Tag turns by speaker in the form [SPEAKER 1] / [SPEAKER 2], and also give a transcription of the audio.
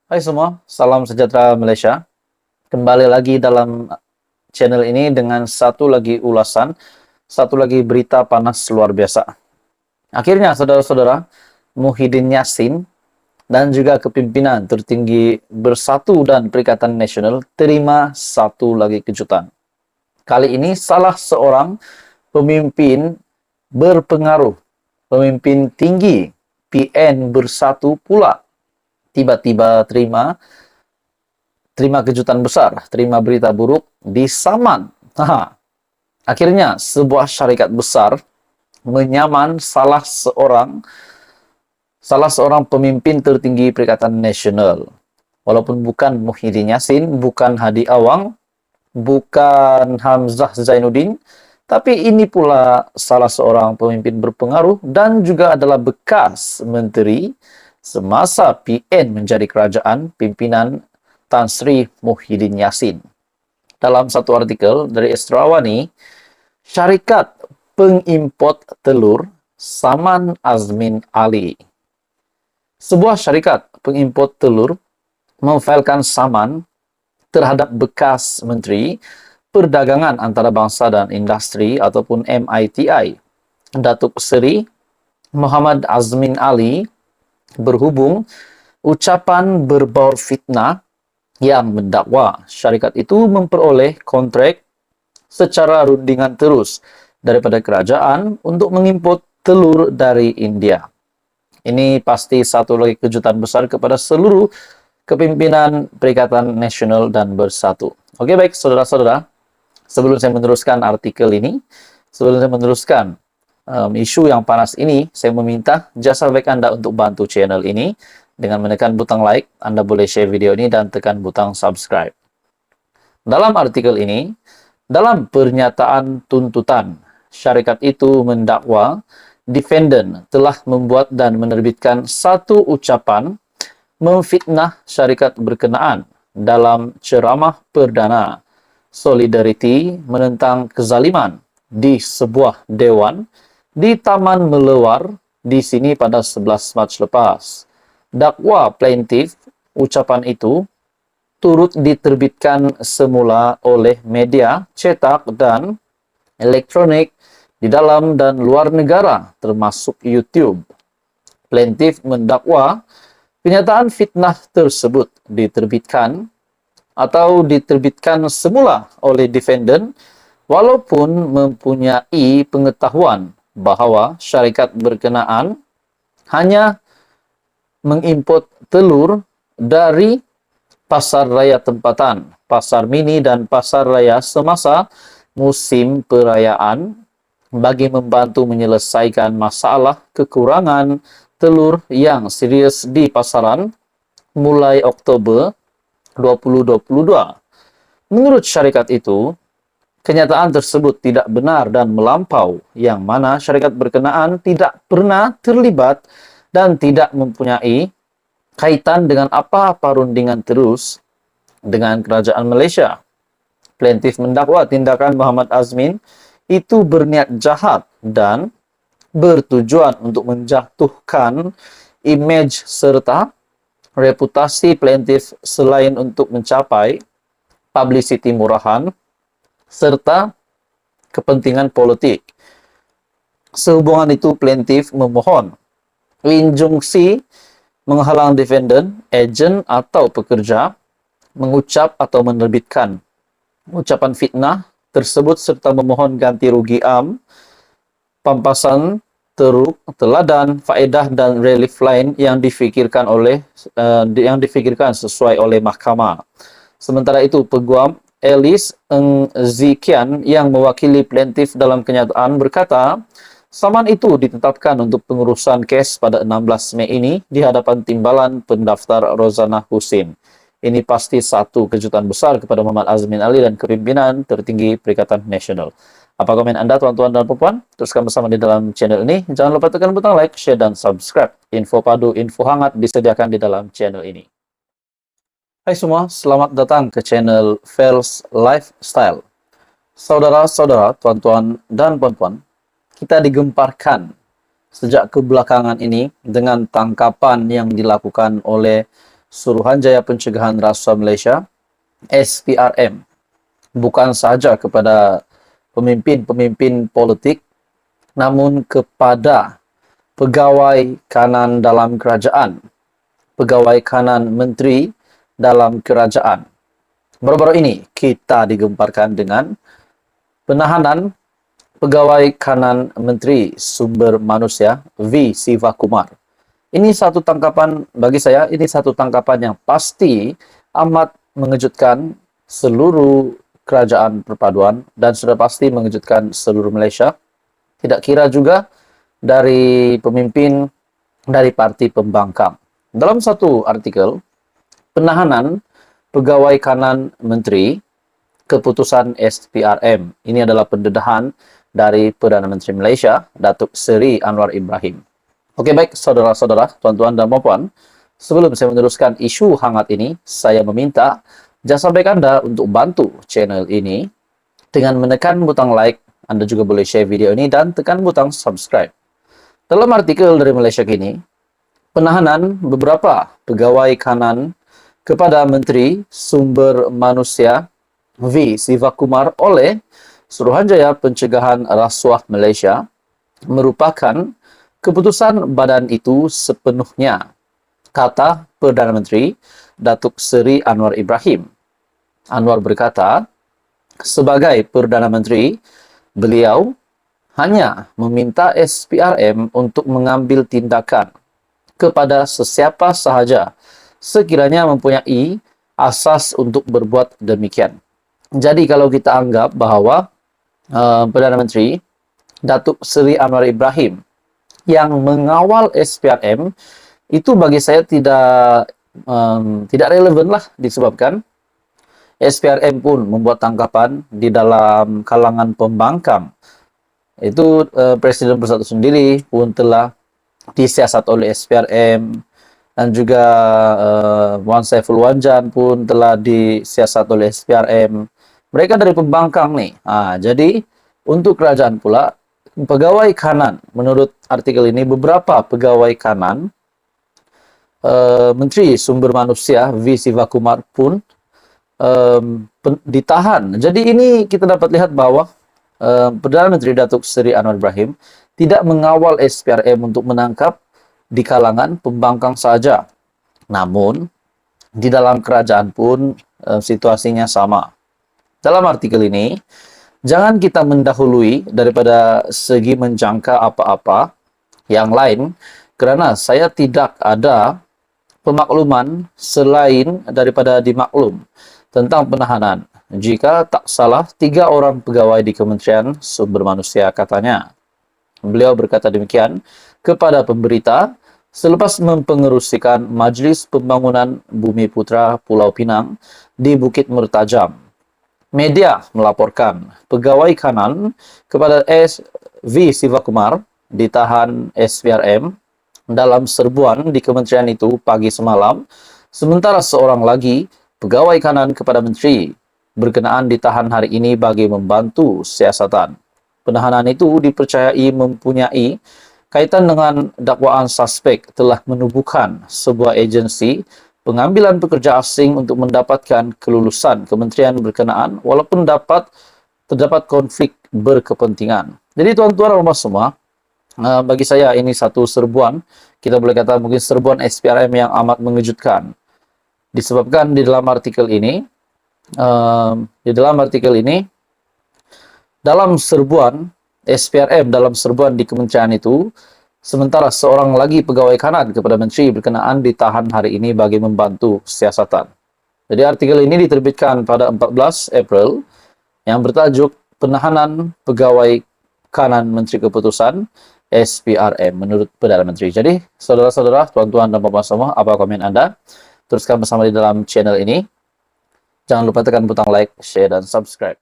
[SPEAKER 1] Hai semua, salam sejahtera Malaysia. Kembali lagi dalam channel ini dengan satu lagi ulasan, satu lagi berita panas luar biasa. Akhirnya saudara-saudara, Muhyiddin Yassin dan juga kepimpinan tertinggi Bersatu dan Perikatan Nasional terima satu lagi kejutan. Kali ini salah seorang pemimpin berpengaruh, pemimpin tinggi PN Bersatu pula tiba-tiba terima kejutan besar, terima berita buruk, disaman. Akhirnya sebuah syarikat besar menyaman salah seorang pemimpin tertinggi Perikatan Nasional. Walaupun bukan Muhyiddin Yassin, bukan Hadi Awang, bukan Hamzah Zainuddin, tapi ini pula salah seorang pemimpin berpengaruh dan juga adalah bekas menteri semasa PN menjadi kerajaan pimpinan Tan Sri Muhyiddin Yassin. Dalam satu artikel dari Astrawani, syarikat pengimport telur Saman Azmin Ali. Sebuah syarikat pengimport telur memfailkan saman terhadap bekas Menteri Perdagangan Antarabangsa dan Industri ataupun MITI, Datuk Seri Muhammad Azmin Ali, berhubung ucapan berbau fitnah yang mendakwa syarikat itu memperoleh kontrak secara rundingan terus daripada kerajaan untuk mengimport telur dari India. Ini pasti satu lagi kejutan besar kepada seluruh kepimpinan Perikatan Nasional dan Bersatu. Oke, baik saudara-saudara, sebelum saya meneruskan artikel ini, sebelum saya meneruskan isu yang panas ini, saya meminta jasa baik Anda untuk bantu channel ini dengan menekan butang like. Anda boleh share video ini dan tekan butang subscribe. Dalam artikel ini, dalam pernyataan tuntutan, syarikat itu mendakwa defendant telah membuat dan menerbitkan satu ucapan memfitnah syarikat berkenaan dalam ceramah perdana Solidariti menentang kezaliman di sebuah dewan di Taman Melewar di sini pada 11 Mac lepas. Dakwa plaintiff, ucapan itu turut diterbitkan semula oleh media cetak dan elektronik di dalam dan luar negara termasuk YouTube. Plaintiff mendakwa kenyataan fitnah tersebut diterbitkan semula oleh defendant walaupun mempunyai pengetahuan bahawa syarikat berkenaan hanya mengimport telur dari pasar raya tempatan, pasar mini dan pasar raya semasa musim perayaan bagi membantu menyelesaikan masalah kekurangan telur yang serius di pasaran mulai Oktober 2022. Menurut syarikat itu, kenyataan tersebut tidak benar dan melampau, yang mana syarikat berkenaan tidak pernah terlibat dan tidak mempunyai kaitan dengan apa-apa rundingan terus dengan kerajaan Malaysia. Plaintiff mendakwa tindakan Muhammad Azmin itu berniat jahat dan bertujuan untuk menjatuhkan imej serta reputasi plaintiff selain untuk mencapai publicity murahan serta kepentingan politik. Sehubungan itu, plaintiff memohon injunksi menghalang defendant, ejen atau pekerja mengucap atau menerbitkan ucapan fitnah tersebut serta memohon ganti rugi pampasan teruk, teladan, faedah dan relief lain yang difikirkan sesuai oleh mahkamah. Sementara itu, Peguam Elis Ng Zikian yang mewakili plaintiff dalam kenyataan berkata, saman itu ditetapkan untuk pengurusan kes pada 16 Mei ini di hadapan Timbalan Pendaftar Rozana Husin. Ini pasti satu kejutan besar kepada Muhammad Azmin Ali dan kepimpinan tertinggi Perikatan Nasional. Apa komen Anda, tuan-tuan dan puan? Teruskan bersama di dalam channel ini. Jangan lupa tekan butang like, share, dan subscribe. Info padu, info hangat disediakan di dalam channel ini. Hai semua, selamat datang ke channel Fels Lifestyle. Saudara-saudara, tuan-tuan dan puan-puan, kita digemparkan sejak kebelakangan ini dengan tangkapan yang dilakukan oleh Suruhanjaya Pencegahan Rasuah Malaysia, SPRM, bukan sahaja kepada pemimpin-pemimpin politik, namun kepada pegawai kanan dalam kerajaan, pegawai kanan menteri dalam kerajaan. Baru-baru ini kita digemparkan dengan penahanan pegawai kanan Menteri Sumber Manusia V. Sivakumar. Ini satu tangkapan, bagi saya, ini satu tangkapan yang pasti amat mengejutkan seluruh kerajaan perpaduan dan sudah pasti mengejutkan seluruh Malaysia. Tidak kira juga dari pemimpin dari parti pembangkang. Dalam satu artikel, penahanan pegawai kanan menteri, keputusan SPRM. Ini adalah pendedahan dari Perdana Menteri Malaysia, Datuk Seri Anwar Ibrahim. Oke, baik saudara-saudara, tuan-tuan dan puan-puan, sebelum saya meneruskan isu hangat ini, saya meminta jasa baik Anda untuk bantu channel ini dengan menekan butang like. Anda juga boleh share video ini dan tekan butang subscribe. Dalam artikel dari Malaysia Kini, penahanan beberapa pegawai kanan kepada Menteri Sumber Manusia V. Sivakumar oleh Suruhanjaya Pencegahan Rasuah Malaysia merupakan keputusan badan itu sepenuhnya, kata Perdana Menteri Datuk Seri Anwar Ibrahim. Anwar berkata, sebagai Perdana Menteri, beliau hanya meminta SPRM untuk mengambil tindakan kepada sesiapa sahaja sekiranya mempunyai asas untuk berbuat demikian. Jadi kalau kita anggap bahawa Perdana Menteri Datuk Seri Anwar Ibrahim yang mengawal SPRM, itu bagi saya tidak relevan lah, disebabkan SPRM pun membuat tangkapan di dalam kalangan pembangkang. Itu Presiden Bersatu sendiri pun telah disiasat oleh SPRM, dan juga Wan Saiful Wanjan pun telah disiasat oleh SPRM. Mereka dari pembangkang nih. Jadi untuk kerajaan pula, pegawai kanan, menurut artikel ini, beberapa pegawai kanan Menteri Sumber Manusia V. Sivakumar pun ditahan. Jadi ini kita dapat lihat bahwa Perdana Menteri Datuk Seri Anwar Ibrahim tidak mengawal SPRM untuk menangkap di kalangan pembangkang saja. Namun di dalam kerajaan pun situasinya sama. Dalam artikel ini, jangan kita mendahului daripada segi menjangka apa-apa yang lain, kerana saya tidak ada pemakluman selain daripada dimaklum tentang penahanan. Jika tak salah, 3 orang pegawai di Kementerian Sumber Manusia, katanya. Beliau berkata demikian kepada pemberita selepas mempengerusikan Majlis Pembangunan Bumi Putra Pulau Pinang di Bukit Mertajam. Media melaporkan pegawai kanan kepada V. Sivakumar ditahan SPRM dalam serbuan di kementerian itu pagi semalam, sementara seorang lagi pegawai kanan kepada menteri berkenaan ditahan hari ini bagi membantu siasatan. Penahanan itu dipercayai mempunyai kaitan dengan dakwaan suspek telah menubuhkan sebuah agensi pengambilan pekerja asing untuk mendapatkan kelulusan kementerian berkenaan walaupun terdapat konflik berkepentingan. Jadi tuan-tuan dan puan semua, bagi saya ini satu serbuan, kita boleh kata mungkin serbuan SPRM yang amat mengejutkan. Disebabkan di dalam artikel ini, dalam serbuan SPRM, dalam serbuan di kementerian itu, sementara seorang lagi pegawai kanan kepada menteri berkenaan ditahan hari ini bagi membantu siasatan. Jadi artikel ini diterbitkan pada 14 April yang bertajuk Penahanan Pegawai Kanan Menteri Keputusan SPRM menurut Perdana Menteri. Jadi saudara-saudara, tuan-tuan dan puan-puan semua, apa komen Anda? Teruskan bersama di dalam channel ini. Jangan lupa tekan butang like, share, dan subscribe.